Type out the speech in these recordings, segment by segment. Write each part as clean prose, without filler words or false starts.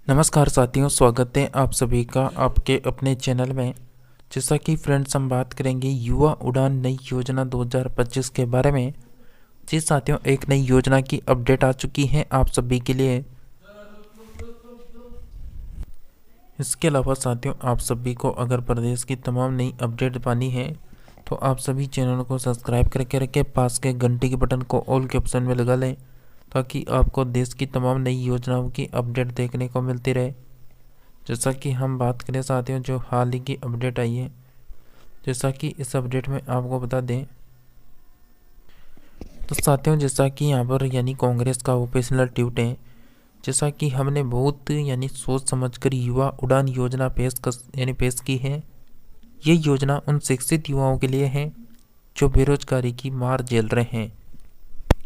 नमस्कार साथियों, स्वागत है आप सभी का आपके अपने चैनल में। जैसा कि फ्रेंड्स हम बात करेंगे युवा उड़ान नई योजना 2025 के बारे में। जी साथियों, एक नई योजना की अपडेट आ चुकी है आप सभी के लिए। इसके अलावा साथियों, आप सभी को अगर प्रदेश की तमाम नई अपडेट पानी है तो आप सभी चैनल को सब्सक्राइब करके रखें, पास के घंटी के बटन को ऑल के ऑप्शन में लगा लें ताकि आपको देश की तमाम नई योजनाओं की अपडेट देखने को मिलती रहे। जैसा कि हम बात करें साथियों, जो हाल ही की अपडेट आई है, जैसा कि इस अपडेट में आपको बता दें तो साथियों, जैसा कि यहाँ पर कांग्रेस का ऑफिशियल ट्वीट है। जैसा कि हमने बहुत सोच समझकर युवा उड़ान योजना पेश की है। ये योजना उन शिक्षित युवाओं के लिए है जो बेरोजगारी की मार झेल रहे हैं,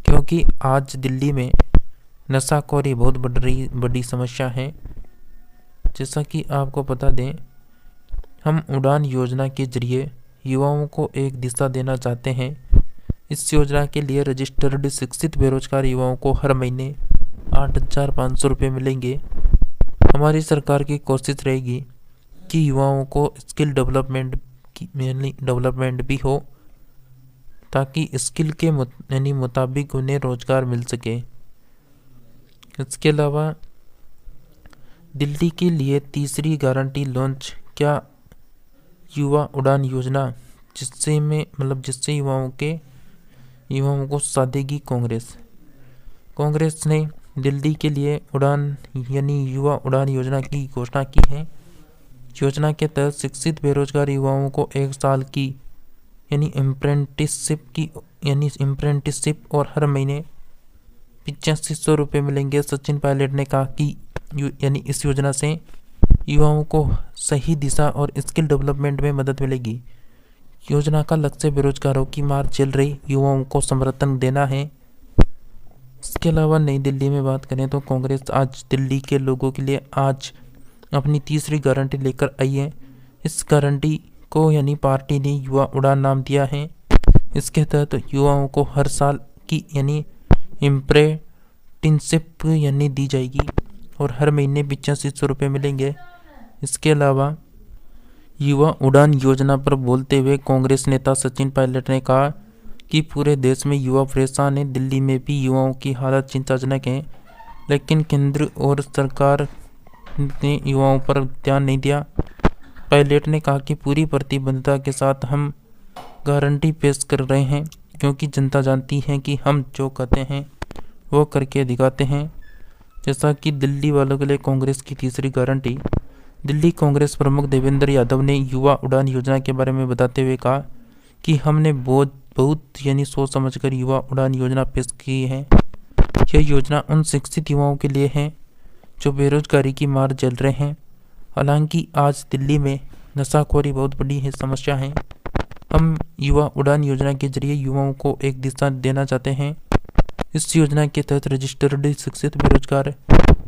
क्योंकि आज दिल्ली में नशाखोरी बहुत बड़ी समस्या है। जैसा कि आपको बता दें, हम उड़ान योजना के जरिए युवाओं को एक दिशा देना चाहते हैं। इस योजना के लिए रजिस्टर्ड शिक्षित बेरोजगार युवाओं को हर महीने 8,500 रुपये मिलेंगे। हमारी सरकार की कोशिश रहेगी कि युवाओं को स्किल डेवलपमेंट भी हो ताकि स्किल के मुताबिक उन्हें रोजगार मिल सके। इसके अलावा दिल्ली के लिए तीसरी गारंटी लॉन्च, क्या युवा उड़ान योजना, जिससे युवाओं को साधेगी कांग्रेस ने दिल्ली के लिए युवा उड़ान योजना की घोषणा की है। योजना के तहत शिक्षित बेरोजगार युवाओं को 1 साल की अप्रेंटिसशिप और हर महीने 8500 रुपये मिलेंगे। सचिन पायलट ने कहा कि इस योजना से युवाओं को सही दिशा और स्किल डेवलपमेंट में मदद मिलेगी। योजना का लक्ष्य बेरोजगारों की मार झेल रही युवाओं को समर्थन देना है। इसके अलावा नई दिल्ली में बात करें तो कांग्रेस आज दिल्ली के लोगों के लिए आज अपनी तीसरी गारंटी लेकर आई है। इस गारंटी को पार्टी ने युवा उड़ान नाम दिया है। इसके तहत युवाओं को हर साल की अप्रेंटिसशिप दी जाएगी और हर महीने 8500 रुपये मिलेंगे। इसके अलावा युवा उड़ान योजना पर बोलते हुए कांग्रेस नेता सचिन पायलट ने कहा कि पूरे देश में युवा परेशान है। दिल्ली में भी युवाओं की हालत चिंताजनक है, लेकिन केंद्र और सरकार ने युवाओं पर ध्यान नहीं दिया। पायलट ने कहा कि पूरी प्रतिबद्धता के साथ हम गारंटी पेश कर रहे हैं, क्योंकि जनता जानती है कि हम जो कहते हैं वो करके दिखाते हैं। जैसा कि दिल्ली वालों के लिए कांग्रेस की तीसरी गारंटी, दिल्ली कांग्रेस प्रमुख देवेंद्र यादव ने युवा उड़ान योजना के बारे में बताते हुए कहा कि हमने बहुत सोच समझकर युवा उड़ान योजना पेश की है। यह योजना उन शिक्षित युवाओं के लिए है जो बेरोजगारी की मार झेल रहे हैं। हालांकि आज दिल्ली में नशाखोरी बहुत बड़ी समस्या है। हम युवा उड़ान योजना के जरिए युवाओं को एक दिशा देना चाहते हैं। इस योजना के तहत रजिस्टर्ड शिक्षित बेरोजगार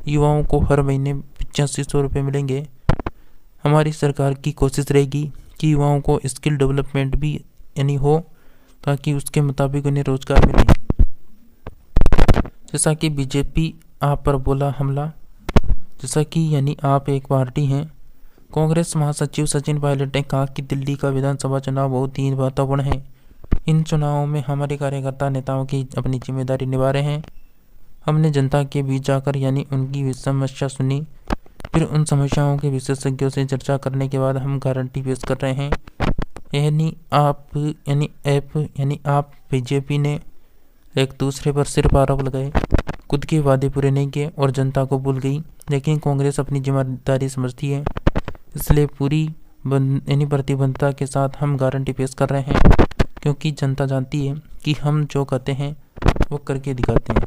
युवाओं को हर महीने 8500 रुपये मिलेंगे। हमारी सरकार की कोशिश रहेगी कि युवाओं को स्किल डेवलपमेंट भी हो ताकि उसके मुताबिक उन्हें रोजगार मिले। जैसा कि बीजेपी आप पर बोला हमला, जैसा कि आप एक पार्टी हैं। कांग्रेस महासचिव सचिन पायलट ने कहा कि दिल्ली का विधानसभा चुनाव बहुत ही महत्वपूर्ण है। इन चुनावों में हमारे कार्यकर्ता नेताओं की अपनी जिम्मेदारी निभा रहे हैं। हमने जनता के बीच जाकर उनकी समस्या सुनी, फिर उन समस्याओं के विशेषज्ञों से चर्चा करने के बाद हम गारंटी पेश कर रहे हैं। आप बीजेपी ने एक दूसरे पर सिर्फ आरोप लगाए, खुद के वादे पूरे नहीं किए और जनता को भूल गई। लेकिन कांग्रेस अपनी जिम्मेदारी समझती है, इसलिए पूरी प्रतिबद्धता के साथ हम गारंटी पेश कर रहे हैं, क्योंकि जनता जानती है कि हम जो कहते हैं वो करके दिखाते हैं।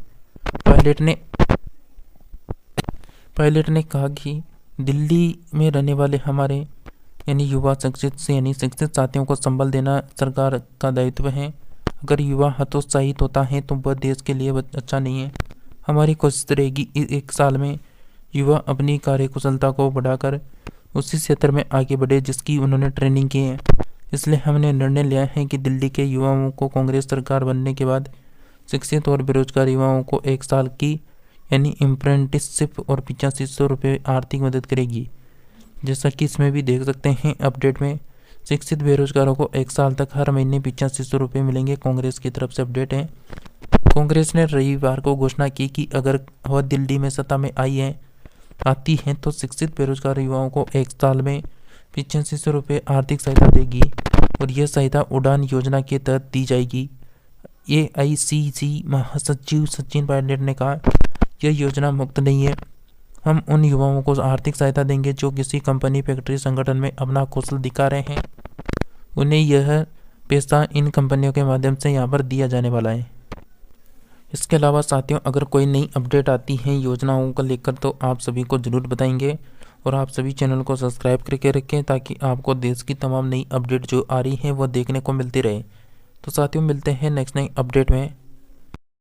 पायलट ने कहा कि दिल्ली में रहने वाले हमारे युवा शिक्षित साथियों को संबल देना सरकार का दायित्व है। अगर युवा हतोत्साहित होता है तो वह देश के लिए अच्छा नहीं है। हमारी कोशिश रहेगी 1 साल में युवा अपनी कार्यकुशलता को बढ़ाकर उसी क्षेत्र में आगे बढ़े जिसकी उन्होंने ट्रेनिंग की है। इसलिए हमने निर्णय लिया है कि दिल्ली के युवाओं को कांग्रेस सरकार बनने के बाद शिक्षित और बेरोजगार युवाओं को 1 साल की यानी अप्रेंटिसशिप और 8500 रुपये आर्थिक मदद करेगी। जैसा कि इसमें भी देख सकते हैं अपडेट में, शिक्षित बेरोजगारों को 1 साल तक हर महीने 8500 रुपये मिलेंगे। कांग्रेस की तरफ से अपडेट है। कांग्रेस ने रविवार को घोषणा की कि अगर वह दिल्ली में सत्ता में आती है तो शिक्षित बेरोजगार युवाओं को 1 साल में 8500 रुपये आर्थिक सहायता देगी और यह सहायता उड़ान योजना के तहत दी जाएगी। AICC महासचिव सचिन पायलट ने कहा, यह योजना मुफ्त नहीं है। हम उन युवाओं को आर्थिक सहायता देंगे जो किसी कंपनी, फैक्ट्री, संगठन में अपना कौशल दिखा रहे हैं। उन्हें यह पैसा इन कंपनियों के माध्यम से यहाँ पर दिया जाने वाला है। इसके अलावा साथियों, अगर कोई नई अपडेट आती है योजनाओं को लेकर तो आप सभी को ज़रूर बताएंगे और आप सभी चैनल को सब्सक्राइब करके रखें ताकि आपको देश की तमाम नई अपडेट जो आ रही है वो देखने को मिलती रहे। तो साथियों, मिलते हैं नेक्स्ट नई अपडेट में।